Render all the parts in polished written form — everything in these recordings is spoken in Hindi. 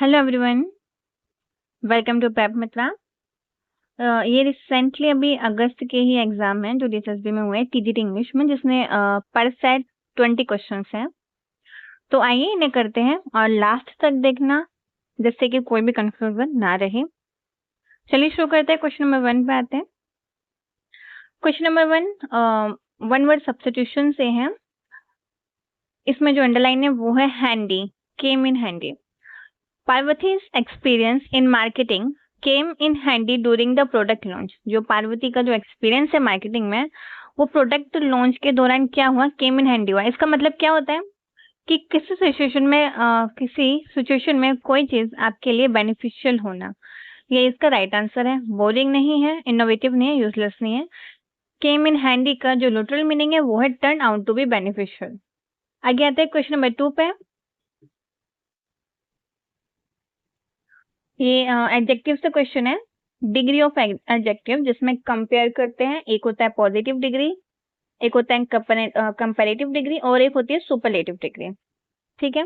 Hello everyone, welcome to prep Mitra. ये रिसेंटली अभी अगस्त के ही एग्जाम है जो DSSB में हुए टीजीटी इंग्लिश में, जिसमें पर सेट 20 क्वेश्चंस हैं। तो आइए इन्हें करते हैं और लास्ट तक देखना, जिससे कि कोई भी कंफ्यूजन ना रहे। चलिए शुरू करते हैं। क्वेश्चन नंबर 1 पे आते हैं। Question number 1 one word substitution से है। इसमें जो अंडरलाइन है वो है handy, came in handy. Parvati's experience in marketing came in handy during the product launch। जो पार्वती का जो एक्सपीरियंस है मार्केटिंग में, वो प्रोडक्ट लॉन्च के दौरान क्या हुआ, केम इन हैंडी हुआ। इसका मतलब क्या होता है कि किसी सिचुएशन में कोई चीज आपके लिए बेनिफिशियल होना। ये इसका राइट आंसर है। बोरिंग नहीं है, इनोवेटिव नहीं है, यूजलेस नहीं है। केम इन हैंडी का जो लिटरल मीनिंग है वो है turn out to be beneficial. आगे आते हैं क्वेश्चन नंबर 2 पे। ये एडजेक्टिव से क्वेश्चन है। डिग्री ऑफ एडजेक्टिव, जिसमें कंपेयर करते हैं। एक होता है पॉजिटिव डिग्री, एक होता है कंपैरेटिव डिग्री, और एक होती है सुपरलेटिव डिग्री। ठीक है।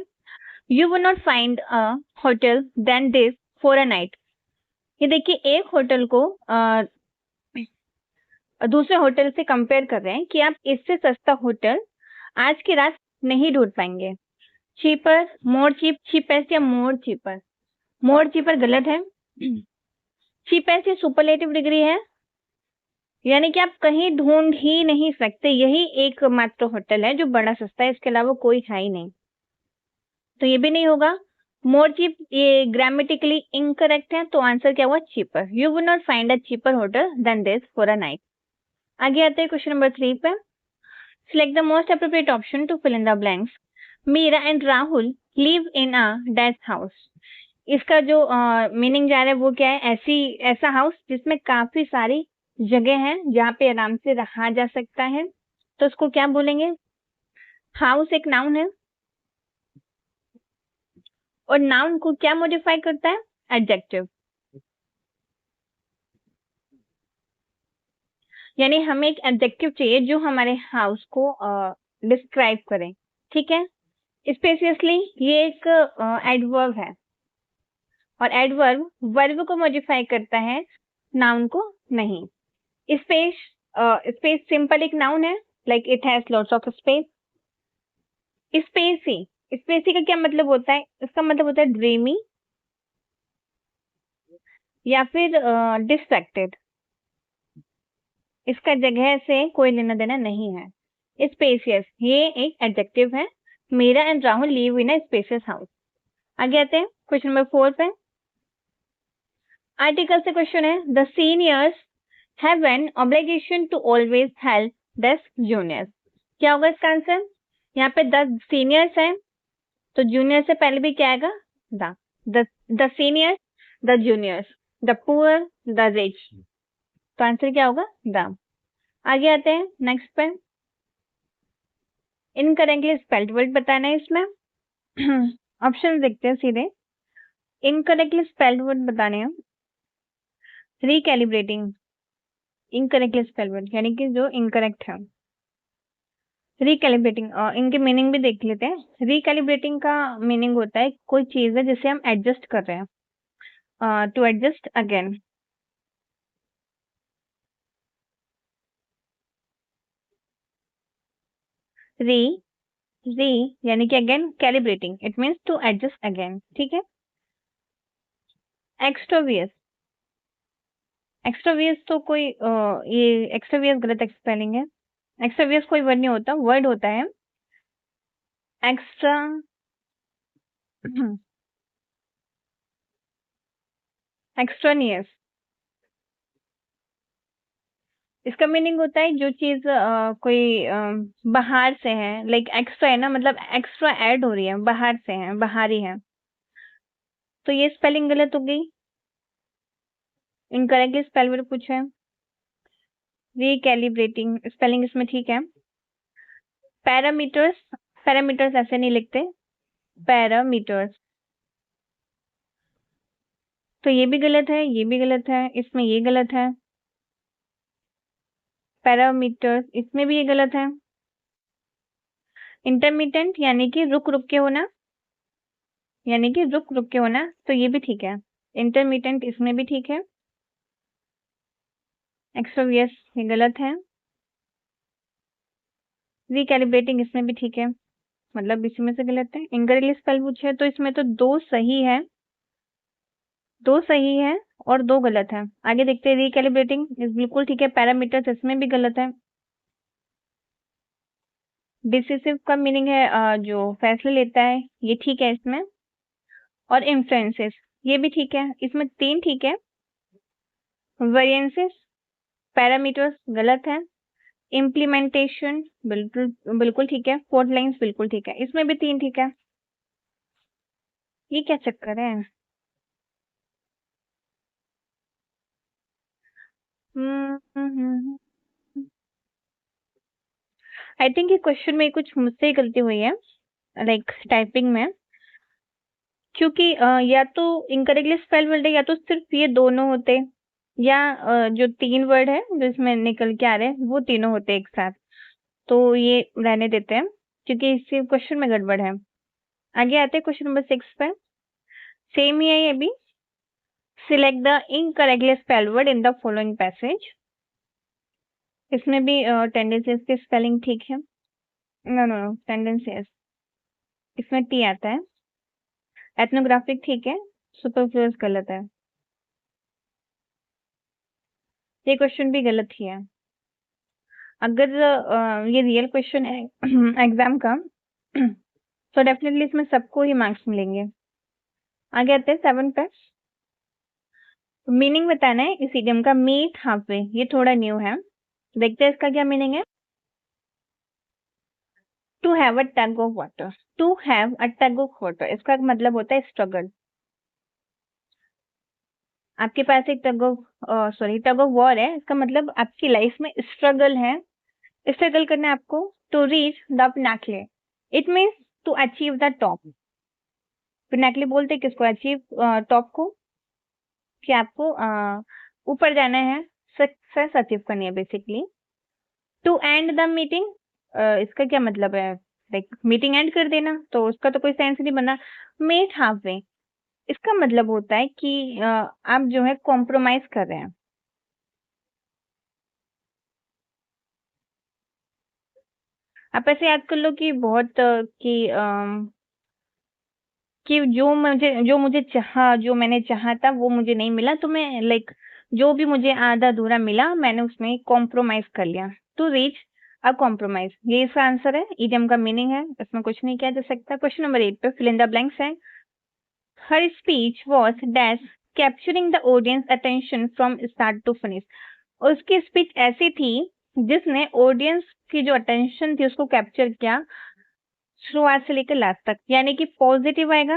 You will not find a hotel than this for a night. ये देखिए, एक होटल को दूसरे होटल से कंपेयर कर रहे हैं कि आप इससे सस्ता होटल आज की रात नहीं ढूंढ पाएंगे। चीपर, मोर चीप, चीपेस्ट या मोर चीपर। मोर चीपर गलत है। चीपेस्ट ये सुपरलेटिव डिग्री है, यानी कि आप कहीं ढूंढ ही नहीं सकते। यही एकमात्र होटल है जो बड़ा सस्ता है, इसके अलावा कोई है ही नहीं। तो ये भी नहीं होगा। मोर चीप ये ग्रामेटिकली इनकरेक्ट है, तो आंसर क्या हुआ, cheaper. You will not find a cheaper hotel than this for a night. आगे आते हैं क्वेश्चन नंबर 3 पे। Select the most appropriate option to fill in the blanks. Meera and Rahul live in a dash house. इसका जो मीनिंग जा रहा है वो क्या है, ऐसा हाउस जिसमें काफी सारी जगह है जहाँ पे आराम से रहा जा सकता है। तो उसको क्या बोलेंगे। हाउस एक नाउन है, और नाउन को क्या मॉडिफाई करता है, एडजेक्टिव। यानी हमें एक एडजेक्टिव चाहिए जो हमारे हाउस को डिस्क्राइब करे। ठीक है। स्पेसियसली ये एक एडवर्ब है, और एडवर्ब वर्ब को मॉडिफाई करता है, नाउन को नहीं। स्पेस, स्पेस सिंपल एक नाउन है, like it has lots of space. Spacey, spacey का क्या मतलब होता है, इसका मतलब होता है ड्रीमी या फिर डिस्ट्रैक्टेड। इसका जगह से कोई लेना देना नहीं है। स्पेसियस ये एक एडजेक्टिव है। Meera and Rahul live in a spacious house. आगे आते हैं क्वेश्चन नंबर 4 पे। आर्टिकल से क्वेश्चन है, the seniors have an obligation to always help the juniors. क्या होगा इसका आंसर। यहाँ पे 10 सीनियर्स हैं, तो जूनियर से पहले भी क्या आएगा, the seniors, the juniors, the poor, the rich. तो आंसर क्या होगा, द। आगे आते हैं नेक्स्ट पे। इनकरेक्टली स्पेल्ड वर्ड बताना है इसमें। ऑप्शन देखते हैं सीधे। इनकरेक्टली स्पेल्ड वर्ड बताने हैं। रिकैलिब्रेटिंग, इनकरेक्टली स्पेल्ड वर्ड यानी कि जो इनकरेक्ट है। रिकैलिब्रेटिंग, इनके मीनिंग भी देख लेते हैं। रिकैलिब्रेटिंग का मीनिंग होता है कोई चीज है जिसे हम एडजस्ट कर रहे हैं, टू एडजस्ट अगेन। री, री यानी कि again, calibrating it means to adjust again. ठीक है। एक्स्ट्रोवियस, एक्स्ट्रोवियस तो कोई ये एक्स्ट्रोवियस गलत स्पेलिंग है। एक्स्ट्रोवियस कोई वर्ड नहीं होता, वर्ड होता है एक्स्ट्रा। एक्स्ट्रानियस, इसका मीनिंग होता है जो चीज कोई बाहर से है, लाइक एक्स्ट्रा है ना, मतलब एक्स्ट्रा ऐड हो रही है, बाहर से है, बाहरी है। तो ये स्पेलिंग गलत हो गई, इनकरेक्टली स्पेल वर्ड पूछा है। रिकैलिब्रेटिंग स्पेलिंग इसमें ठीक है। पैरामीटर्स, पैरामीटर्स ऐसे नहीं लिखते, पैरामीटर्स। तो ये भी गलत है, ये भी गलत है, इसमें ये गलत है। पैरामीटर्स इसमें भी ये गलत है। इंटरमीडिएंट यानी कि रुक रुक के होना, यानी कि रुक रुक के होना, तो ये भी ठीक है। इंटरमिटेंट इसमें भी ठीक है। एक्सट्रावियस ये गलत है। रिकैलिब्रेटिंग इसमें भी ठीक है, मतलब इसी में से गलत है। इनकरेक्टली स्पेल पूछे तो इसमें तो 2 सही है, 2 सही है और 2 गलत है। आगे देखते हैं। रिकैलिब्रेटिंग इस बिल्कुल ठीक है। पैरामीटर्स इसमें भी गलत है। डिसिसिव का मीनिंग है जो फैसले लेता है, ये ठीक है इसमें। और इन्फ्लुएंसेस ये भी ठीक है, इसमें 3 ठीक है। वेरिएंसेस पैरामीटर्स गलत है। इम्प्लीमेंटेशन बिल्कुल बिल्कुल ठीक है। फोर्थ लाइन्स बिल्कुल ठीक है, इसमें भी 3 ठीक है। ये क्या चक्कर है? आई थिंक ये क्वेश्चन में कुछ मुझसे ही गलती हुई है, लाइक टाइपिंग में, क्योंकि या तो इनकरेक्टली स्पेल वर्ड है या तो सिर्फ ये दोनों होते, या जो 3 वर्ड है जो इसमें निकल के आ रहे हैं वो तीनों होते एक साथ। तो ये रहने देते हैं क्योंकि इस क्वेश्चन में गड़बड़ है। आगे आते हैं क्वेश्चन नंबर 6 पे। सेम ही है ये भी। Select the incorrectly spell word in the following passage. इसमें भी टेंडेंसीज की स्पेलिंग ठीक है। नो नो नो, टेंडेंसीज इसमें टी आता है। एथनोग्राफिक ठीक है, सुपरफ्लुअस गलत है। ये क्वेश्चन भी गलत ही है। अगर ये रियल क्वेश्चन है एग्जाम का तो डेफिनेटली इसमें सबको ही मार्क्स मिलेंगे। आगे आते हैं 7 पे। मीनिंग बताना है इस इडियम का। मीट हाफवे ये थोड़ा न्यू है, देखते हैं इसका क्या मीनिंग है। To have a tug of water. To have a tug of water इसका मतलब होता है स्ट्रगल। आपके पास एक टग ऑफ वॉर है, इसका मतलब आपकी लाइफ में स्ट्रगल है, स्ट्रगल करना है आपको। To reach the pinnacle it means to achieve the top. Pinnacle बोलते हैं किसको? अचीव टॉप को, कि आपको ऊपर जाना है, सक्सेस अचीव करनी है basically. To end the meeting इसका क्या मतलब है? लाइक मीटिंग एंड कर देना, तो उसका तो कोई सेंस नहीं बना। मीट हाफ वे इसका मतलब होता है कि आप जो है कॉम्प्रोमाइज कर रहे हैं। आप ऐसे याद कर लो कि बहुत कि जो मुझे चाहा, जो मैंने चाहा था वो मुझे नहीं मिला, तो मैं लाइक जो भी मुझे आधा अधूरा मिला मैंने उसमें कॉम्प्रोमाइज कर लिया। टू रीच अ कॉम्प्रोमाइज ये इसका आंसर है, इडियम का मीनिंग है, इसमें कुछ नहीं किया जा सकता। क्वेश्चन नंबर 8 पे फिल इन द ब्लैंक्स है। Her speech was dash capturing the audience attention from start to finish. उसकी स्पीच ऐसी थी जिसने ऑडियंस की जो अटेंशन थी उसको कैप्चर किया शुरुआत से लेकर लास्ट तक, यानी कि पॉजिटिव आएगा।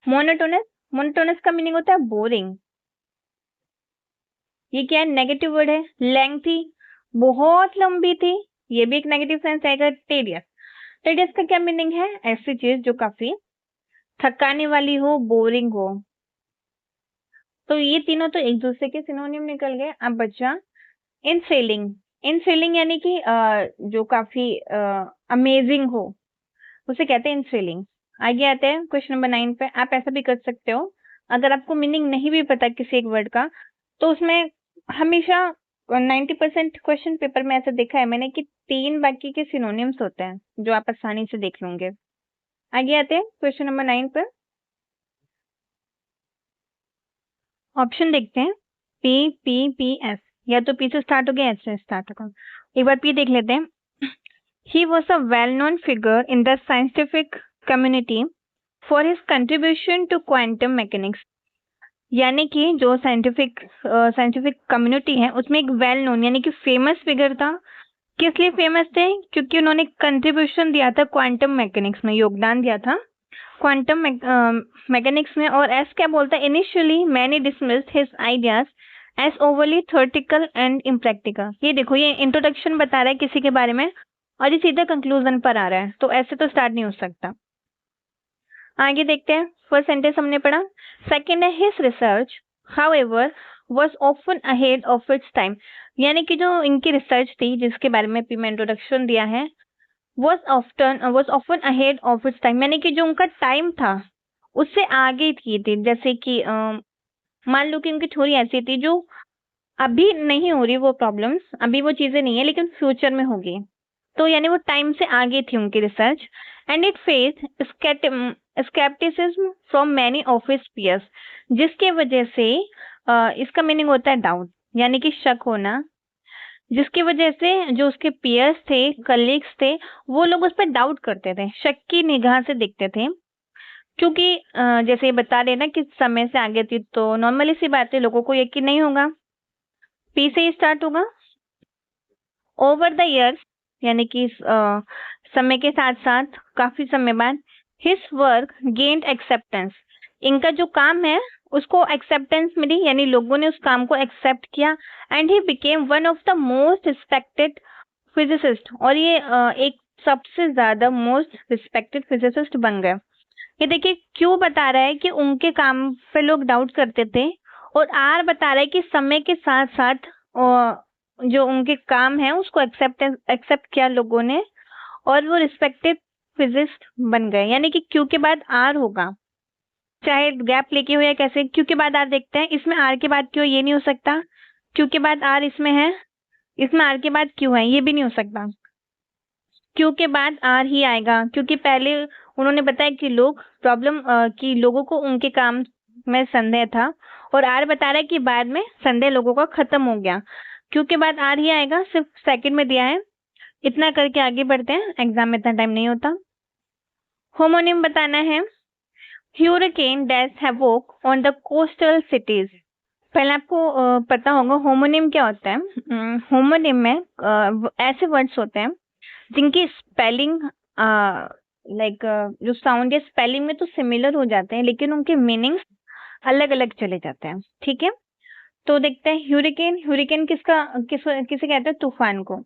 मोनोटोनस, मोनोटोनस का मीनिंग होता है बोरिंग। ये क्या है? नेगेटिव वर्ड है। लेंथी बहुत लंबी थी, ये भी एक नेगेटिव सेंस आएगा। टेडियस, टेडियस का क्या मीनिंग है? ऐसी चीज जो काफी थकाने वाली हो, बोरिंग हो। तो ये तीनों तो एक दूसरे के सिनोनिम निकल गए। अब बचा इन सेलिंग। इन सेलिंग यानी कि जो काफी अमेजिंग हो उसे कहते हैं इन सेलिंग। आगे आते हैं क्वेश्चन नंबर 9 पे। आप ऐसा भी कर सकते हो, अगर आपको मीनिंग नहीं भी पता किसी एक वर्ड का, तो उसमें हमेशा 90% क्वेश्चन पेपर में ऐसा देखा है मैंने कि 3 बाकी के सिनोनिम्स होते हैं जो आप आसानी से देख लोगे। आगे आते हैं क्वेश्चन नंबर 9 पर। ऑप्शन देखते हैं। पी पी पी एस, या तो पी से स्टार्ट हो गया, एस से स्टार्ट होगा। एक बार पी देख लेते हैं। He was a well known figure in the scientific community for his contribution to quantum mechanics. यानी कि जो साइंटिफिक कम्युनिटी है उसमें एक वेल नोन यानी कि फेमस फिगर था। किस लिए फेमस थे? क्योंकि उन्होंने कंट्रीब्यूशन दिया था क्वांटम मैकेनिक्स में, योगदान दिया था क्वांटम मैकेनिक्स में। और एस क्या बोलता है? Initially many dismissed his ideas as overly theoretical and impractical. ये देखो, ये इंट्रोडक्शन बता रहा है किसी के बारे में और ये सीधा कंक्लूजन पर आ रहा है, तो ऐसे तो स्टार्ट नहीं हो सकता। आगे देखते हैं। फर्स्ट सेंटेंस हमने पढ़ा। सेकंड है his research however was often ahead of its time. यानी कि जो इनकी रिसर्च थी जिसके बारे में मैं इंट्रोडक्शन दिया है, was often ahead of its time, यानी कि जो उनका टाइम था उससे आगे थी थी जैसे कि मान लो कि उनकी थ्योरी ऐसी थी जो अभी नहीं हो रही वो प्रॉब्लम्स, अभी वो चीजें नहीं है लेकिन फ्यूचर में होगी, तो यानी वो टाइम से आगे थी उनकी research. And it face scepticism from many of his peers, जिसके वजह से इसका मीनिंग होता है डाउट, यानी कि शक होना, जिसकी वजह से जो उसके पीयर्स थे, कलीग्स थे, वो लोग उस पर डाउट करते थे, शक की निगाह से देखते थे। क्योंकि जैसे ये बता रहे ना कि समय से आगे थी, तो नॉर्मली सी बात है, लोगों को यकीन नहीं होगा। पी से ही स्टार्ट होगा। ओवर द इयर्स, यानी कि समय के साथ साथ काफी समय बाद हिज वर्क गेन्ड एक्सेप्टेंस, इनका जो काम है उसको एक्सेप्टेंस मिली, यानी लोगों ने उस काम को एक्सेप्ट किया। And he became one of the most respected physicist, और ये एक सबसे ज्यादा मोस्ट रिस्पेक्टेड फिजिसिस्ट बन गए। ये देखिए क्यों बता रहा है कि उनके काम पे लोग डाउट करते थे, और आर बता रहा है कि समय के साथ साथ जो उनके काम है उसको एक्सेप्ट किया लोगों ने, और वो रिस्पेक्टेड फिजिस्ट बन गए। यानी कि क्यू के बाद आर होगा, चाहे गैप लेके हो या कैसे। क्यू के बाद आर देखते हैं, इसमें आर के बाद क्यों, ये नहीं हो सकता। क्यू के बाद आर इसमें है, इसमें आर के बाद क्यू है, ये भी नहीं हो सकता। क्यू के बाद आर ही आएगा, क्योंकि पहले उन्होंने बताया कि लोगों को उनके काम में संदेह था, और आर बता रहा है कि बाद में संदेह लोगों का खत्म हो गया। क्यू के बाद आर ही आएगा, सिर्फ सेकंड में दिया है। इतना करके आगे बढ़ते हैं, एग्जाम में इतना टाइम नहीं होता। होमोनिम बताना है। ह्यूरिकेन dash havoc on the coastal cities. पहले आपको पता होगा होमोनिम क्या होता है। होमोनिम में ऐसे वर्ड्स होते हैं जिनकी स्पेलिंग लाइक जो साउंड है स्पेलिंग में तो सिमिलर हो जाते हैं, लेकिन उनके मीनिंग्स अलग अलग चले जाते हैं। ठीक है, तो देखते हैं ह्यूरिकेन। ह्यूरिकेन किसे कहते हैं, तूफान को।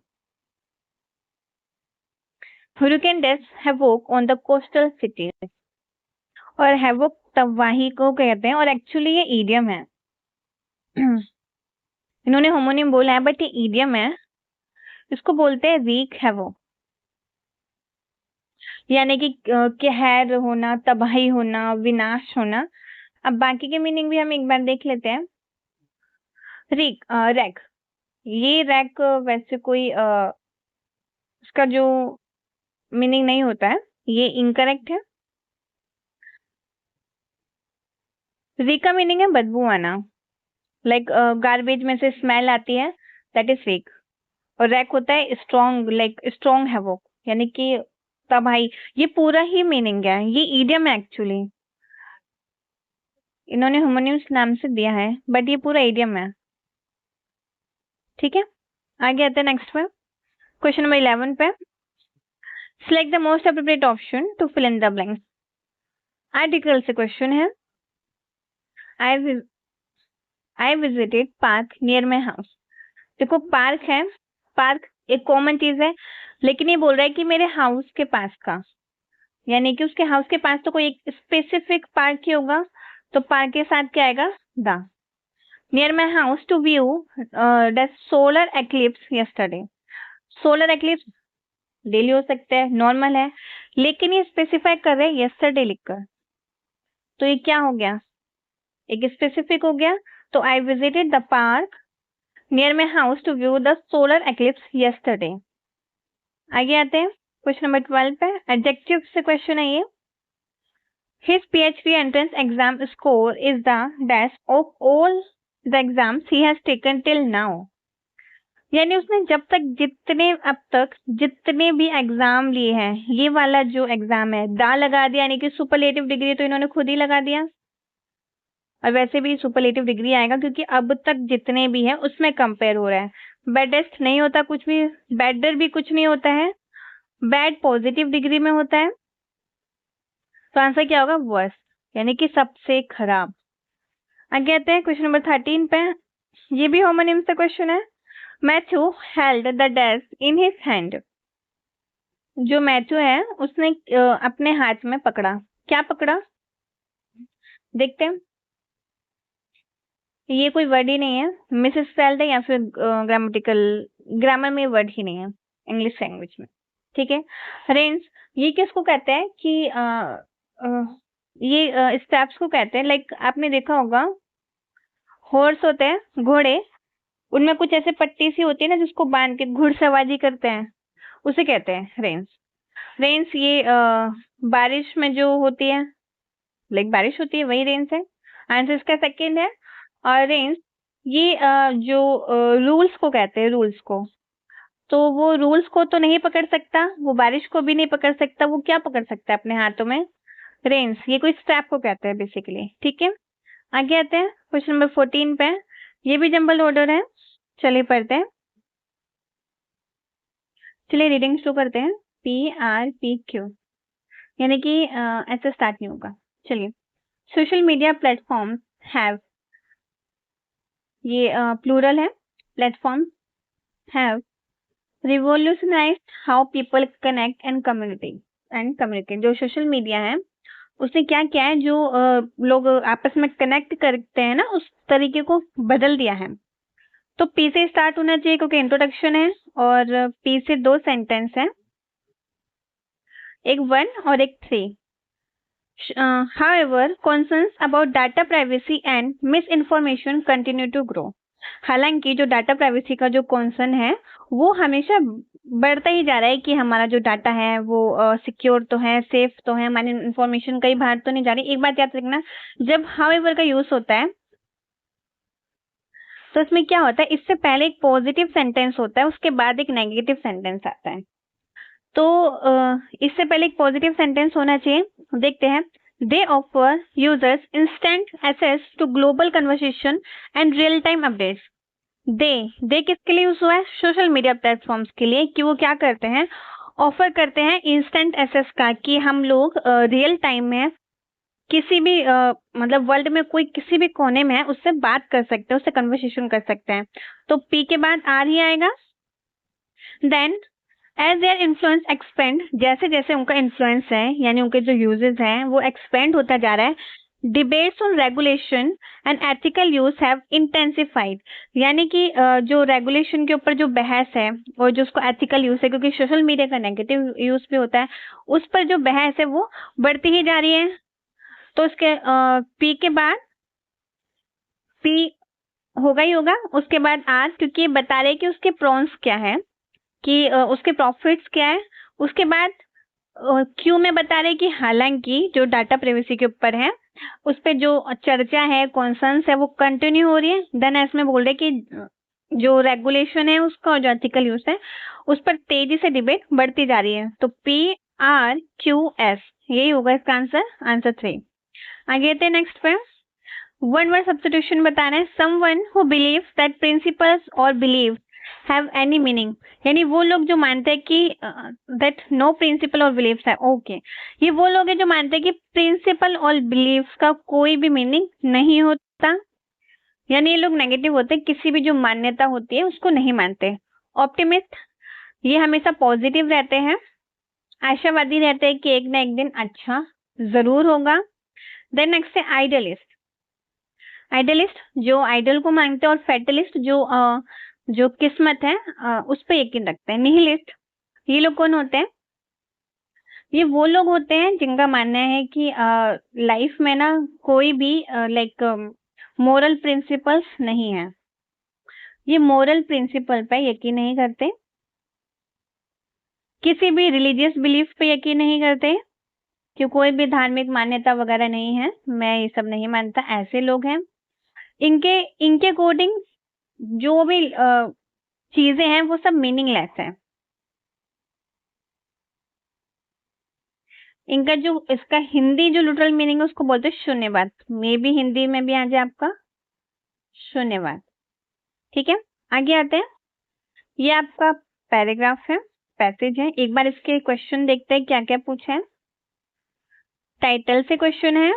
ह्यूरिकेन dash havoc on the coastal cities, और हैवोक तबाही को कहते हैं, और एक्चुअली ये ईडियम है। इन्होंने होमोनिम बोला है बट ये ईडियम है, इसको बोलते हैं रीक हैवोक, यानी कि कहर होना, तबाही होना, विनाश होना। अब बाकी के मीनिंग भी हम एक बार देख लेते हैं। रैक, ये रैक वैसे कोई उसका जो मीनिंग नहीं होता है, ये इनकरेक्ट है। रीक का मीनिंग है बदबू आना, लाइक गार्बेज में से स्मेल आती है, दैट इज रीक। और रैक होता है स्ट्रॉन्ग, लाइक स्ट्रॉन्ग हैवोक, यानी कि तबाही। ये पूरा ही मीनिंग है, ये ईडियम है एक्चुअली, इन्होंने होमोनिम्स नाम से दिया है बट ये पूरा ईडियम है। ठीक है, आगे आते हैं नेक्स्ट पे, क्वेश्चन नंबर 11 पे। Select the most appropriate option to fill in the blanks. Article से क्वेश्चन है। I visited park near my house. देखो पार्क है, पार्क एक कॉमन चीज है, लेकिन ये बोल रहा है कि मेरे हाउस के पास का, यानी कि उसके हाउस के पास तो कोई एक स्पेसिफिक पार्क ही होगा, तो पार्क के साथ क्या आएगा, the. Near my house to view the solar eclipse yesterday. Solar eclipse daily हो सकता है, नॉर्मल है, लेकिन ये स्पेसिफाई कर रहे हैं यस्टरडे लिखकर, तो ये क्या हो गया, एक स्पेसिफिक हो गया। तो I visited the park near my house to view the solar eclipse yesterday. आगे आते हैं क्वेश्चन नंबर 12 पे, एडजेक्टिव से क्वेश्चन है ये। His PhD entrance exam score is the dash of all the exams he has taken till now। यानी उसने अब तक जितने भी एग्जाम लिए हैं, ये वाला जो एग्जाम है, दा लगा दिया, यानी कि सुपरलेटिव डिग्री तो इन्होंने खुद ही लगा दिया, और वैसे भी सुपरलेटिव डिग्री आएगा क्योंकि अब तक जितने भी हैं उसमें कंपेयर हो रहा है। बेडेस्ट नहीं होता कुछ भी, बेडर भी कुछ नहीं होता है, बैड पॉजिटिव डिग्री में होता है, तो आंसर क्या होगा, वर्स्ट, यानी कि सबसे खराब। आगे आते हैं क्वेश्चन नंबर 13 पे, ये भी होमोनिम से क्वेश्चन है। Matthew held the desk in his hand. जो मैथ्यू है उसने अपने हाथ में पकड़ा, क्या पकड़ा, देखते हैं। ये कोई वर्ड ही नहीं है, मिस स्पेल्ड है, या फिर ग्रामर में वर्ड ही नहीं है इंग्लिश लैंग्वेज में। ठीक है। रेंज ये किसको कहते हैं कि ये स्टेप्स को कहते हैं। लाइक आपने देखा होगा हॉर्स होते हैं घोड़े, उनमें कुछ ऐसे पट्टी सी होती है ना जिसको बांध के घुड़सवारी करते हैं, उसे कहते हैं रेंज। रेंस ये बारिश में जो होती है, लाइक बारिश होती है वही रेंस है। आंसर इसका सेकंड है। और रेंस ये जो रूल्स को कहते हैं, रूल्स को। तो वो रूल्स को तो नहीं पकड़ सकता, वो बारिश को भी नहीं पकड़ सकता, वो क्या पकड़ सकता है अपने हाथों में? रेंस। ये कोई स्टेप को कहते हैं बेसिकली। ठीक है, आगे आते हैं क्वेश्चन नंबर 14 पे। ये भी जंबल ऑर्डर है, चलिए पढ़ते हैं। चलिए रीडिंग शुरू करते हैं। PRPQ यानी कि ऐसे स्टार्ट नहीं होगा। चलिए, सोशल मीडिया प्लेटफॉर्म हैव, ये प्लूरल है, platform have revolutionized how people connect and communicate। जो सोशल मीडिया है उसने क्या किया है, जो लोग आपस में कनेक्ट करते हैं ना, उस तरीके को बदल दिया है। तो पी से स्टार्ट होना चाहिए क्योंकि इंट्रोडक्शन है, और पी से 2 सेंटेंस है, एक 1 और एक 3। However, concerns about data privacy and misinformation continue to grow। हालांकि जो डाटा प्राइवेसी का जो कंसर्न है वो हमेशा बढ़ता ही जा रहा है कि हमारा जो डाटा है वो सिक्योर तो है, सेफ तो है, हमारी इंफॉर्मेशन कहीं बाहर तो नहीं जा रही। एक बात याद रखना, जब हाउएवर का यूज होता है तो इसमें क्या होता है, इससे पहले एक पॉजिटिव सेंटेंस होता है, उसके बाद एक नेगेटिव सेंटेंस आता है। तो इससे पहले एक पॉजिटिव सेंटेंस होना चाहिए। देखते हैं। They offer users instant access to global conversation and real time updates. They किसके लिए यूज हुआ है? सोशल मीडिया प्लेटफॉर्म्स के लिए, कि वो क्या करते हैं, ऑफर करते हैं इंस्टेंट एक्सेस का, कि हम लोग रियल टाइम में किसी भी मतलब वर्ल्ड में कोई किसी भी कोने में है उससे बात कर सकते हैं, उससे कन्वर्सेशन कर सकते हैं। तो पी के बाद आर ही आएगा। Then as their influence expand, जैसे जैसे उनका इन्फ्लुएंस है यानी उनके जो यूजेस हैं वो एक्सपेंड होता जा रहा है, debates on regulation and ethical use have intensified. यानी कि जो रेगुलेशन के ऊपर जो बहस है और जो उसको एथिकल यूज है, क्योंकि सोशल मीडिया का नेगेटिव यूज भी होता है, उस पर जो बहस है वो बढ़ती ही जा रही है। तो इसके पी के बाद पी होगा ही होगा, उसके बाद आर, क्योंकि ये बता रहे कि उसके प्रॉन्स क्या है, कि उसके प्रॉफिट्स क्या है। उसके बाद क्यों में बता रहे कि हालांकि जो डाटा प्राइवेसी के ऊपर है उस पे जो चर्चा है, कॉन्सर्न्स है, वो कंटिन्यू हो रही है। देन इसमें बोल रहे कि जो रेगुलेशन है उसका और जो एथिकल यूज है उस पर तेजी से डिबेट बढ़ती जा रही है। तो PRQS यही होगा इसका आंसर, आंसर 3। आगे आते हैं नेक्स्ट पे। वन वर्ड सब्स्टिट्यूशन बताना है। Someone who believes that principles और बिलीव हैव एनी मीनिंग, यानी वो लोग जो मानते हैं कि दैट नो प्रिंसिपल और बिलीव्स है। ओके, ये वो लोग हैं जो मानते हैं कि प्रिंसिपल और बिलीव्स का कोई भी मीनिंग नहीं होता, यानी ये लोग नेगेटिव होते हैं, किसी भी जो मान्यता होती है उसको नहीं मानते। ऑप्टिमिस्ट, ये हमेशा पॉजिटिव रहते हैं, आशावादी रहते हैं कि एक ना एक दिन अच्छा जरूर होगा। देन नेक्स्ट है आइडियलिस्ट। आइडियलिस्ट जो आइडल को मानते हैं, और फेटलिस्ट जो किस्मत है उस पर यकीन रखते हैं। निहिलिस्ट, ये लोग कौन होते हैं? ये वो लोग होते हैं जिनका मानना है कि लाइफ में ना कोई भी लाइक मोरल प्रिंसिपल्स नहीं है, ये मोरल प्रिंसिपल पे यकीन नहीं करते, किसी भी रिलीजियस बिलीफ पे यकीन नहीं करते, कि कोई भी धार्मिक मान्यता वगैरह नहीं है, मैं ये सब नहीं मानता, ऐसे लोग हैं। इनके इनके अकॉर्डिंग जो भी चीजें हैं वो सब मीनिंगलेस है। इनका जो इसका हिंदी जो लिटरल मीनिंग है उसको बोलते हैं शून्यवाद। मे भी हिंदी में भी आ जाए आपका शून्यवाद। ठीक है, आगे आते हैं। ये आपका पैराग्राफ है, पैसेज है। एक बार इसके क्वेश्चन देखते हैं क्या क्या पूछा है। टाइटल से क्वेश्चन है।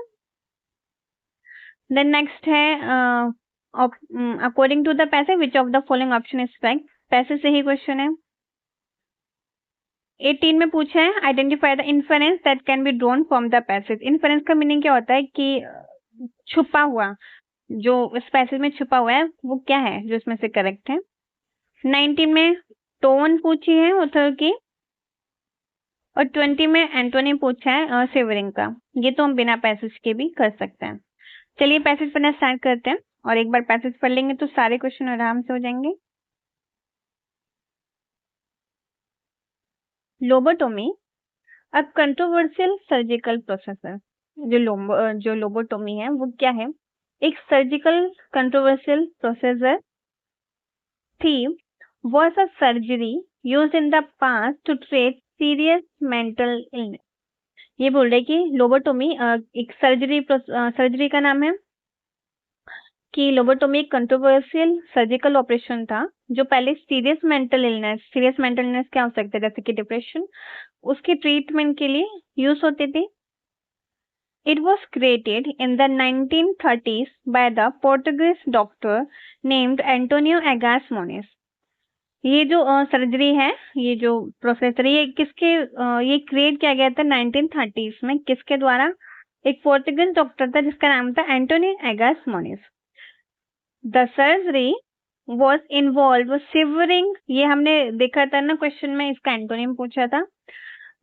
देन नेक्स्ट है according to the passage which of the following option is correct. Passage से ही क्वेश्चन है। 18 में पूछा है identify the inference that can be drawn from the passage. Inference का मीनिंग क्या होता है कि छुपा हुआ, जो इस पैसेज में छुपा हुआ है वो क्या है जो इसमें से करेक्ट है। 19 में टोन पूछी है ऑथर की। और 20 में एंटोनी पूछा है सेवरिंग का। ये तो हम बिना पैसेज के भी कर सकते हैं। चलिए पैसेज पढ़ना स्टार्ट करते हैं, और एक बार पैसेज पढ़ लेंगे तो सारे क्वेश्चन आराम से हो जाएंगे। लोबोटोमी अ कंट्रोवर्शियल सर्जिकल प्रोसेसर। जो लोबोटोमी है वो क्या है? एक सर्जिकल कंट्रोवर्शियल प्रोसेसर थी, was a surgery used in the past to treat serious mental illness। ये बोल रहे कि लोबोटोमी एक सर्जरी का नाम है, कि लोबोटोमी एक कंट्रोवर्शियल सर्जिकल ऑपरेशन था जो पहले सीरियस मेंटल इलनेस क्या हो सकता है जैसे कि डिप्रेशन, उसके ट्रीटमेंट के लिए यूज होते थे। It was created in the 1930s by the Portuguese doctor named Antonio Agas Moniz। ये जो सर्जरी है, ये जो प्रोसेसर, ये ये क्रिएट किया गया था 1930s में। किसके द्वारा? एक पोर्टुगीज डॉक्टर था जिसका नाम था Antonio Egas Moniz. The surgery was involved severing, ये हमने देखा था ना क्वेश्चन में, इसका एंटोनिम पूछा था।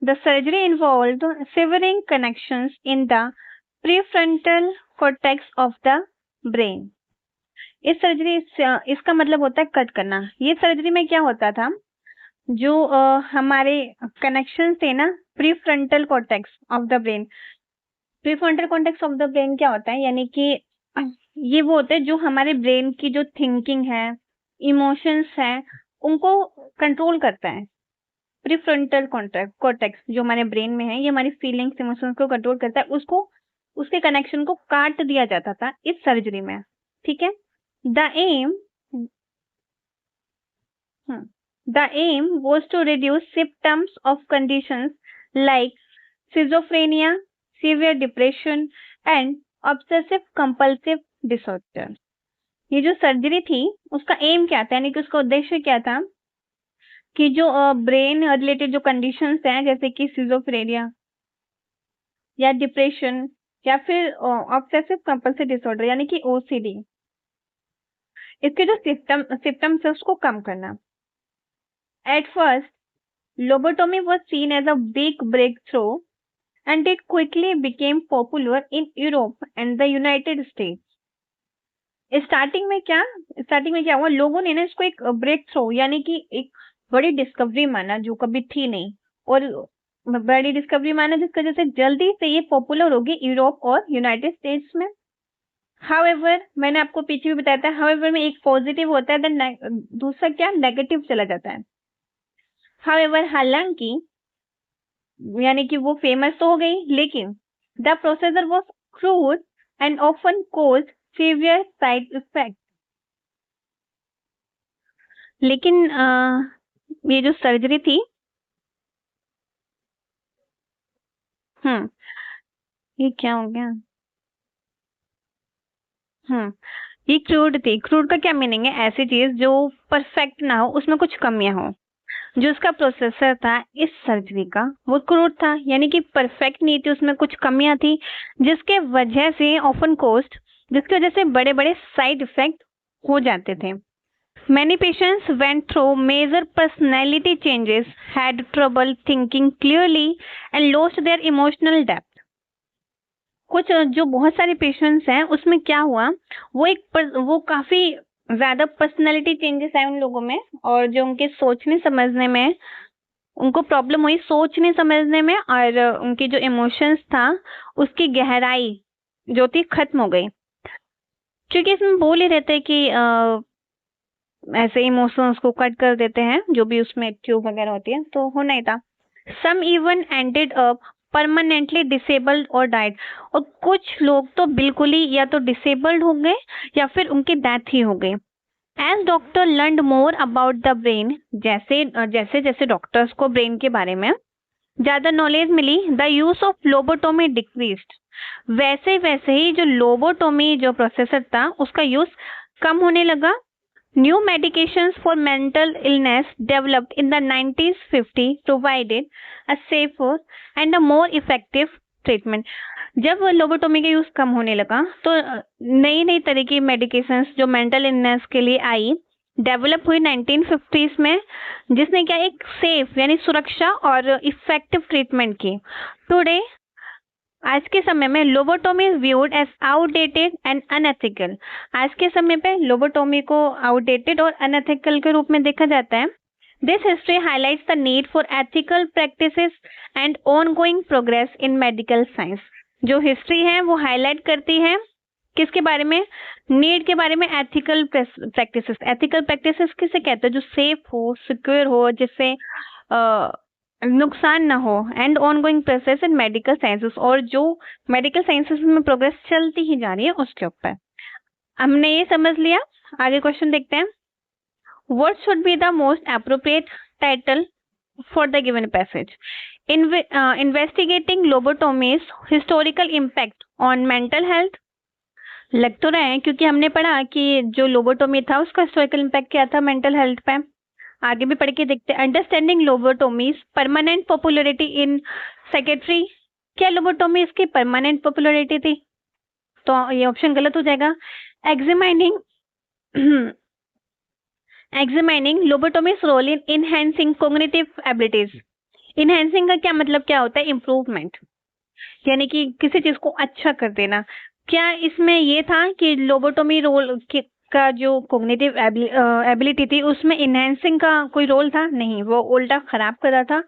The surgery involved severing connections in the prefrontal cortex of the brain। इस सर्जरी इसका मतलब होता है कट करना। ये सर्जरी में क्या होता था, जो हमारे कनेक्शन थे ना prefrontal cortex of the brain. Prefrontal cortex of the brain क्या होता है? यानी कि ये वो होते हैं जो हमारे ब्रेन की जो थिंकिंग है, इमोशंस है, उनको कंट्रोल करता है। प्रीफ्रंटल कॉर्टेक्स जो हमारे ब्रेन में है, ये हमारी फीलिंग्स इमोशंस को कंट्रोल करता है। उसके कनेक्शन को काट दिया जाता था इस सर्जरी में। ठीक है। The aim was to reduce symptoms of conditions like schizophrenia, severe depression and obsessive compulsive disorder। ये जो सर्जरी थी उसका एम क्या था, यानी कि उसका उद्देश्य क्या था, कि जो ब्रेन रिलेटेड जो कंडीशंस हैं जैसे कि सिजोफ्रेनिया या डिप्रेशन या फिर ऑब्सेसिव कंपल्सिव डिसऑर्डर यानी कि ओसीडी, इसके जो सिम्टम्स है उसको कम करना। At first lobotomy was seen as a big breakthrough and it quickly became popular in Europe and the United States. Starting में क्या हुआ, लोगों ने ना इसको एक ब्रेक थ्रू यानी कि एक बड़ी डिस्कवरी माना जो कभी थी नहीं, और बड़ी डिस्कवरी माना जिसकी वजह से जल्दी से ये पॉपुलर होगी यूरोप और यूनाइटेड स्टेट्स में। हाउएवर, मैंने आपको पीछे भी बताया था, हाउएवर में एक पॉजिटिव होता है, देन दूसरा क्या नेगेटिव चला जाता है। हाउएवर, हालांकि यानी कि वो फेमस तो हो गई, लेकिन the processor was crude and often caused severe side effect. लेकिन ये जो सर्जरी थी, ये क्या हो गया, ये क्रूड थी। क्रूड का क्या मीनिंग है? ऐसी चीज जो परफेक्ट ना हो, उसमें कुछ कमियां हो। जो उसका प्रोसेसर था इस सर्जरी का वो क्रूड था, यानी कि परफेक्ट नहीं थी, उसमें कुछ कमियां थी, जिसके वजह से ऑफन कॉस्ट, जिसकी वजह से बड़े बड़े साइड इफेक्ट हो जाते थे। Many patients went through major personality changes, had trouble thinking clearly, and lost their emotional depth। कुछ जो बहुत सारे पेशेंट्स हैं उसमें क्या हुआ, वो काफी ज्यादा पर्सनालिटी चेंजेस आए उन लोगों में, और जो उनके सोचने समझने में उनको प्रॉब्लम हुई, सोचने समझने में, और उनकी जो इमोशंस था उसकी गहराई जो थी खत्म हो गई। क्योंकि इसमें बोल ही रहते हैं कि ऐसे इमोशंस को कट कर देते हैं, जो भी उसमें ट्यूब वगैरह होती है, तो होना ही था। Some even ended up permanently disabled और डाइड, और कुछ लोग तो बिल्कुल ही या तो डिसेबल्ड हो गए या फिर उनकी डेथ ही हो गई। As doctor learn more about the brain, जैसे जैसे डॉक्टर्स को ब्रेन के बारे में ज्यादा नॉलेज मिली, the use of lobotomy decreased. वैसे वैसे ही जो लोबोटोमी जो प्रोसेसर था उसका यूज कम होने लगा। New medications for mental illness developed in the 1950s provided a safer and a more effective treatment। जब लोबोटोमी का यूज कम होने लगा तो नई नई तरह की मेडिकेशंस जो मेंटल इलनेस के लिए आई, डेवलप हुई 1950s में, जिसने क्या एक सेफ यानी सुरक्षा और इफेक्टिव ट्रीटमेंट की। टुडे आज के समय में lobotomy is viewed as outdated and unethical. आज के समय पे लोबोटोमी को आउटडेटेड और अनएथिकल के रूप में देखा जाता है। This history highlights the need for ethical practices and ongoing progress in medical science. जो हिस्ट्री है वो हाईलाइट करती है किसके बारे में? नीड के बारे में, एथिकल प्रैक्टिसेस। एथिकल प्रैक्टिसेस किसे कहते हैं? जो सेफ हो, सिक्योर हो, जिससे नुकसान ना हो, and ongoing process in medical sciences, और जो मेडिकल साइंसेस में प्रोग्रेस चलती ही जा रही है उसके ऊपर। हमने ये समझ लिया, आगे क्वेश्चन देखते हैं। What should be the most appropriate title for the given passage? Investigating lobotomy's historical impact on mental health. लग तो रहा है क्योंकि हमने पढ़ा कि जो लोबोटोमी था उसका हिस्टोरिकल इम्पैक्ट क्या था मेंटल हेल्थ पे। आगे भी पढ़ के देखते हैं। Understanding lobotomy's permanent popularity in psychiatry. क्या लोबोटोमी इसकी परमानेंट पॉपुलैरिटी थी? तो ये ऑप्शन गलत हो जाएगा। Examining examining lobotomy's role in enhancing cognitive abilities. Enhancing का क्या मतलब क्या होता है? इम्प्रूवमेंट, यानी कि किसी चीज को अच्छा कर देना। क्या इसमें ये था कि लोबोटोमी रोल का जो कॉग्निटिव एबिलिटी थी उसमें इनहैंसिंग का कोई रोल था? नहीं, वो उल्टा खराब कर रहा था।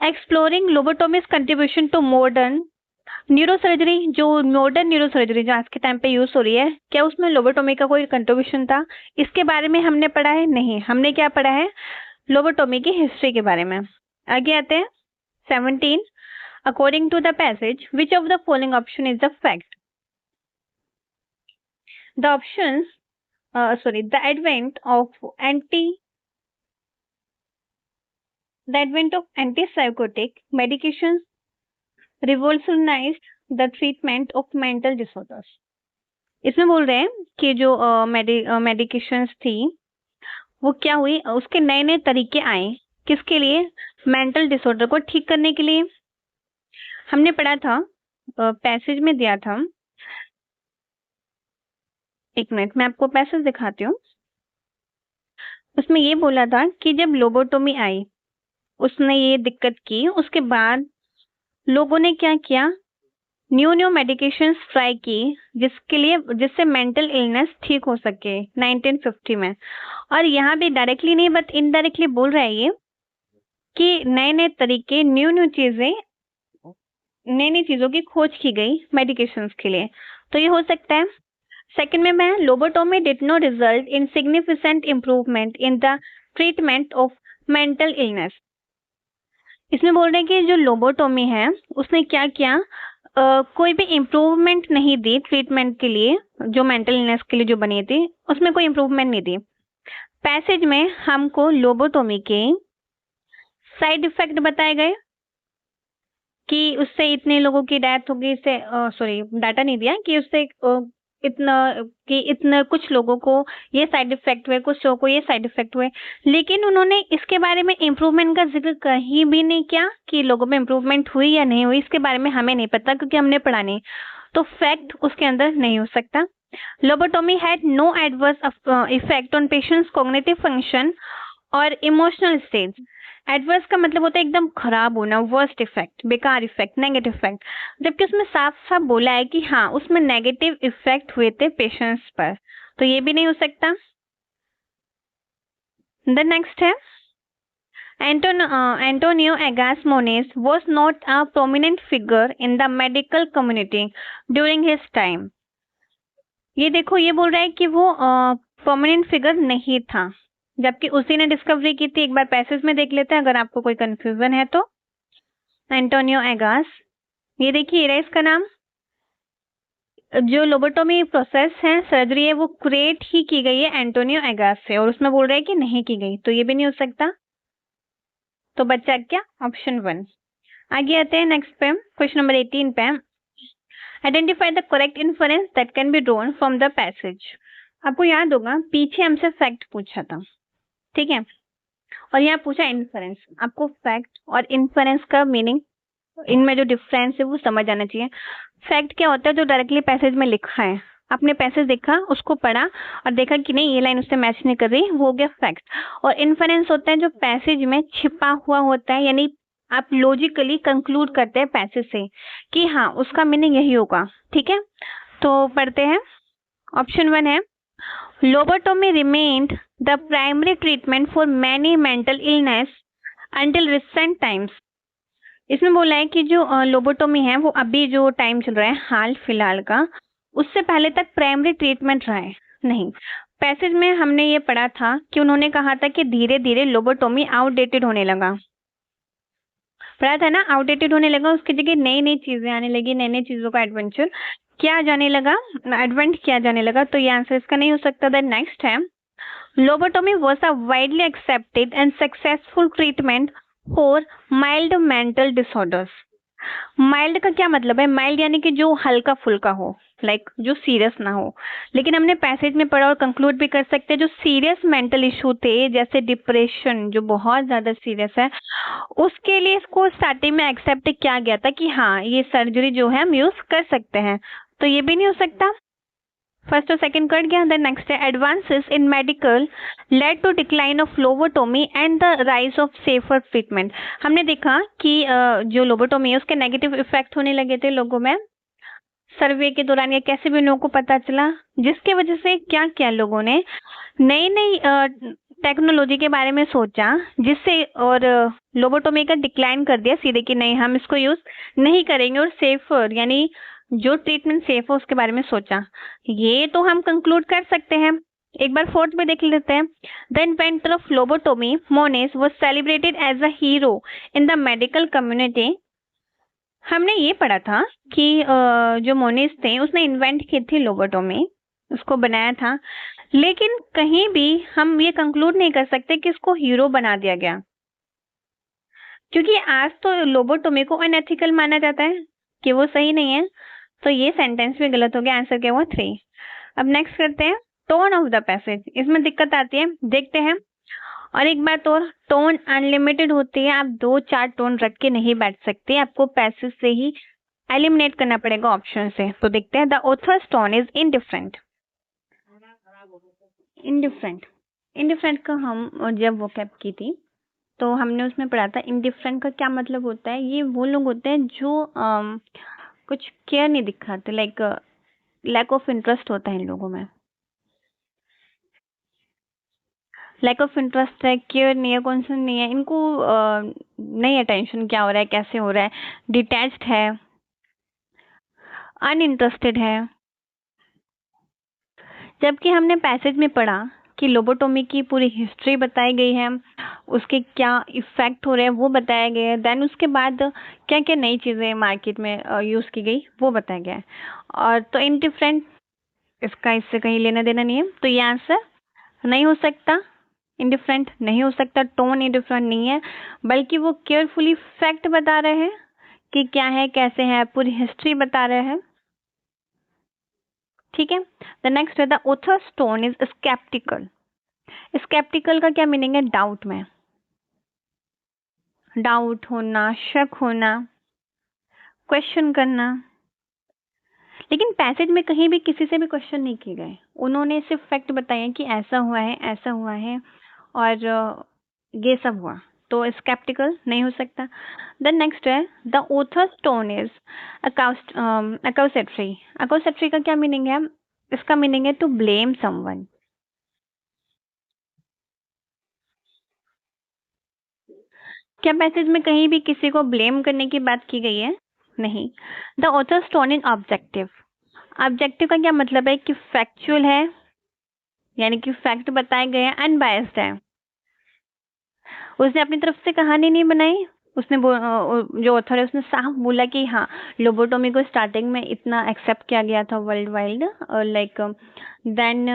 Exploring lobotomy's contribution to modern neurosurgery. जो मॉडर्न न्यूरोसर्जरी जो आज के टाइम पे यूज हो रही है, क्या उसमें लोबोटोमी का कोई कंट्रीब्यूशन था? इसके बारे में हमने पढ़ा है? नहीं। हमने क्या पढ़ा है? लोबोटोमी की हिस्ट्री के बारे में। आगे आते हैं 17। According to the passage which of the following option is the fact? The options the advent of antipsychotic medications revolutionized the treatment of mental disorders. इसमें बोल रहे हैं कि जो मेडिकेशंस थी वो क्या हुई, उसके नए नए तरीके आए। किसके लिए? मेंटल डिसऑर्डर को ठीक करने के लिए। हमने पढ़ा था, पैसेज में दिया था। एक मिनट, मैं आपको पैसेज दिखाती हूँ। उसमें ये बोला था कि जब लोबोटोमी आई उसने ये दिक्कत की, उसके बाद लोगों ने क्या किया? न्यू मेडिकेशंस ट्राई की जिससे मेंटल इलनेस ठीक हो सके 1950 में। और यहाँ भी डायरेक्टली नहीं बट इनडायरेक्टली बोल रहा है ये कि नए नए तरीके, न्यू चीजें, नई नई चीजों की खोज की गई मेडिकेशंस के लिए। तो ये हो सकता है। सेकंड में मैं lobotomy did not result in significant improvement in the treatment of mental illness. इसमें बोल रहे हैं कि जो लोबोटोमी है उसने क्या किया? कोई भी इम्प्रूवमेंट नहीं दी ट्रीटमेंट के लिए, जो मेंटल इलनेस के लिए जो बनी थी उसमें कोई इम्प्रूवमेंट नहीं दी। पैसेज में हमको लोबोटोमी के साइड इफेक्ट बताए गए कि उससे इतने लोगों की डेथ होगी, इससे सॉरी डाटा नहीं दिया कि उससे इतना कुछ लोगों को ये साइड इफेक्ट हुए, कुछ लोगों को ये साइड इफेक्ट हुए। लेकिन उन्होंने इसके बारे में इम्प्रूवमेंट का जिक्र कहीं भी नहीं किया कि लोगों में इम्प्रूवमेंट हुई या नहीं हुई। इसके बारे में हमें नहीं पता क्योंकि हमने पढ़ा नहीं, तो फैक्ट उसके अंदर नहीं हो सकता। Lobotomy had no adverse effect on patients cognitive function और इमोशनल स्टेज। एडवर्स का मतलब होता है एकदम खराब होना, वर्स्ट इफेक्ट, बेकार इफेक्ट, नेगेटिव इफेक्ट। जबकि उसमें साफ साफ बोला है कि हाँ उसमें नेगेटिव इफेक्ट हुए थे पेशेंट्स पर, तो ये भी नहीं हो सकता। द नेक्स्ट है Antonio Egas Moniz was not a prominent figure in the medical community during his time. ये देखो, ये बोल रहा है कि वो प्रोमिनेंट फिगर नहीं था, जबकि उसी ने डिस्कवरी की थी। एक बार पैसेज में देख लेते हैं अगर आपको कोई कंफ्यूजन है तो। एंटोनियो एगास, ये देखिए ये इसका नाम। जो लोबोटोमी प्रोसेस है, सर्जरी है, वो क्रिएट ही की गई है एंटोनियो एगास से, और उसमें बोल रहे हैं कि नहीं की गई, तो ये भी नहीं हो सकता। तो बच्चा क्या? ऑप्शन 1। आगे आते हैं नेक्स्ट पे, क्वेश्चन नंबर 18 पे। Identify the correct inference that can be drawn from the passage. आपको याद होगा पीछे हमसे फैक्ट पूछा था, ठीक है, और यहाँ पूछा इन्फरेंस। आपको फैक्ट और इन्फरेंस का मीनिंग, इनमें जो डिफरेंस है वो समझ आना चाहिए। फैक्ट क्या होता है? जो डायरेक्टली पैसेज में लिखा है आपने पैसेज देखा, उसको पढ़ा और देखा कि नहीं ये लाइन उससे मैच नहीं कर रही, वो हो गया फैक्ट। और इन्फरेंस होता है जो पैसेज में छिपा हुआ होता है, यानी आप लॉजिकली कंक्लूड करते हैं पैसेज से कि हाँ उसका मीनिंग यही होगा। ठीक है, तो पढ़ते हैं। ऑप्शन 1 है lobotomy remained the primary treatment for many mental illness until recent times. इसमें बोला है कि जो लोबोटोमी है वो अभी जो टाइम चल रहा है हाल फिलहाल का, उससे पहले तक प्राइमरी ट्रीटमेंट रहा है नहीं। पैसेज में हमने ये पढ़ा था कि उन्होंने कहा था कि धीरे धीरे लोबोटोमी आउटडेटेड होने लगा, पढ़ा था ना, आउटडेटेड होने लगा, उसकी जगह नई नई चीजें आने लगी, नई नई चीजों का एडवेंचर क्या जाने लगा, एडवेंट किया जाने लगा। तो ये आंसर इसका नहीं हो सकता। देन नेक्स्ट है lobotomy was a widely accepted and successful treatment for mild mental disorders. Mild का क्या मतलब है? माइल्ड यानी कि जो हल्का फुल्का हो, लाइक जो सीरियस ना हो। लेकिन हमने पैसेज में पढ़ा और कंक्लूड भी कर सकते हैं जो सीरियस मेंटल इशू थे, जैसे डिप्रेशन जो बहुत ज्यादा सीरियस है, उसके लिए इसको स्टार्टिंग में एक्सेप्ट किया गया था कि हाँ ये सर्जरी जो है हम यूज कर सकते हैं। तो ये भी नहीं हो सकता, फर्स्ट और सेकंड कट गया। देन नेक्स्ट है advances in medical led to decline of lobotomy and the rise of safer treatment. हमने देखा कि जो लोबोटोमी है उसके नेगेटिव इफेक्ट होने लगे थे लोगों में, सर्वे के दौरान या कैसे भी लोगों को पता चला, जिसके वजह से क्या किया लोगों ने नई नई टेक्नोलॉजी के बारे में सोचा, जिससे और लोबोटोमी का डिक्लाइन कर दिया सीधे कि नहीं हम इसको यूज नहीं करेंगे, और सेफर यानी जो ट्रीटमेंट सेफ हो उसके बारे में सोचा। ये तो हम कंक्लूड कर सकते हैं। एक बार फोर्थ में देख लेते हैं। The inventor of lobotomy Moniz was celebrated as a hero in the medical community. हमने ये पढ़ा था कि जो मोनेस थे उसने इन्वेंट की थी लोबोटोमी, उसको बनाया था, लेकिन कहीं भी हम ये कंक्लूड नहीं कर सकते कि इसको हीरो बना दिया गया, क्योंकि आज तो लोबोटोमी को अनएथिकल माना जाता है कि वो सही नहीं है। तो ये सेंटेंस भी गलत हो गया, आंसर क्या हुआ 3। अब नेक्स्ट करते हैं टोन ऑफ द पैसेज। इसमें दिक्कत आती है, देखते हैं। और एक बात और, टोन अनलिमिटेड होती है, आप 2-4 टोन रख के नहीं बैठ सकते, आपको पैसेज से ही एलिमिनेट करना पड़ेगा ऑप्शन से। तो देखते हैं the author's tone is indifferent. Indifferent, indifferent का हम जब वो कैप की थी तो हमने उसमें पढ़ा था इनडिफरेंट का क्या मतलब होता है। ये वो लोग होते हैं जो कुछ केयर नहीं दिखाते, लाइक लैक ऑफ इंटरेस्ट होता है इन लोगों में, लैक ऑफ इंटरेस्ट है, केयर नहीं है, कॉन्सर्न नहीं है इनको, नहीं अटेंशन क्या हो रहा है कैसे हो रहा है, डिटैच्ड है, अनइंटरेस्टेड है। जबकि हमने पैसेज में पढ़ा कि लोबोटोमी की पूरी हिस्ट्री बताई गई है, उसके क्या इफेक्ट हो रहे हैं वो बताया गया है, देन उसके बाद क्या क्या नई चीजें मार्केट में यूज की गई वो बताया गया है। और तो इनडिफरेंट, इसका इससे कहीं लेना देना नहीं है, तो ये आंसर नहीं हो सकता। इंडिफरेंट नहीं हो सकता, टोन इंडिफरेंट नहीं है, बल्कि वो केयरफुली फैक्ट बता रहे हैं कि क्या है कैसे है, पूरी हिस्ट्री बता रहे हैं। ठीक है, द नेक्स्ट है the author's tone is sceptical. Sceptical का क्या मीनिंग है? डाउट में, डाउट होना, शक होना, क्वेश्चन करना। लेकिन पैसेज में कहीं भी किसी से भी क्वेश्चन नहीं किए गए, उन्होंने सिर्फ फैक्ट बताए कि ऐसा हुआ है ऐसा हुआ है और ये सब हुआ। तो स्केप्टिकल नहीं हो सकता। द नेक्स्ट है द ऑथर्स टोन इज अकाउसेट्री। अकाउसेट्री का क्या मीनिंग है? इसका मीनिंग है टू ब्लेम समवन। क्या पैसेज में कहीं भी किसी को ब्लेम करने की बात की गई है? नहीं। The author's tone is objective. Objective का क्या मतलब है? कि फैक्चुअल है, यानी कि फैक्ट बताए गए हैं, अनबायस्ड है, उसने अपनी तरफ से कहानी नहीं बनाई। उसने जो ऑथर है उसने साफ बोला कि हाँ लोबोटोमी को स्टार्टिंग में इतना एक्सेप्ट किया गया था वर्ल्ड वाइड, लाइक देन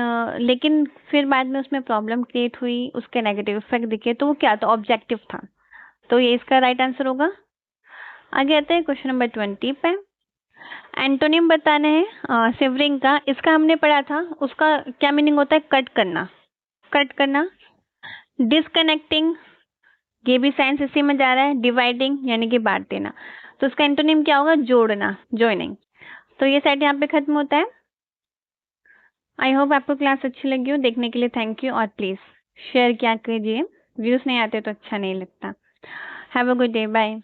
लेकिन फिर बाद में उसमें प्रॉब्लम क्रिएट हुई, उसके नेगेटिव इफेक्ट दिखे, तो वो क्या था? ऑब्जेक्टिव था। तो ये इसका राइट आंसर होगा। आगे आते हैं क्वेश्चन नंबर 20 पे। एंटोनिम बताना है सिवरिंग का। इसका हमने पढ़ा था, उसका क्या मीनिंग होता है? कट करना, कट करना। डिसकनेक्टिंग, ये भी साइंस इसी में जा रहा है। डिवाइडिंग यानी कि बांट देना, तो उसका एंटोनिम क्या होगा? जोड़ना, ज्वाइनिंग। तो ये सेट यहाँ पे खत्म होता है। आई होप आपको क्लास अच्छी लगी हो। देखने के लिए थैंक यू और प्लीज़ शेयर किया कीजिए। व्यूज़ नहीं आते तो अच्छा नहीं लगता। Have a good day. Bye.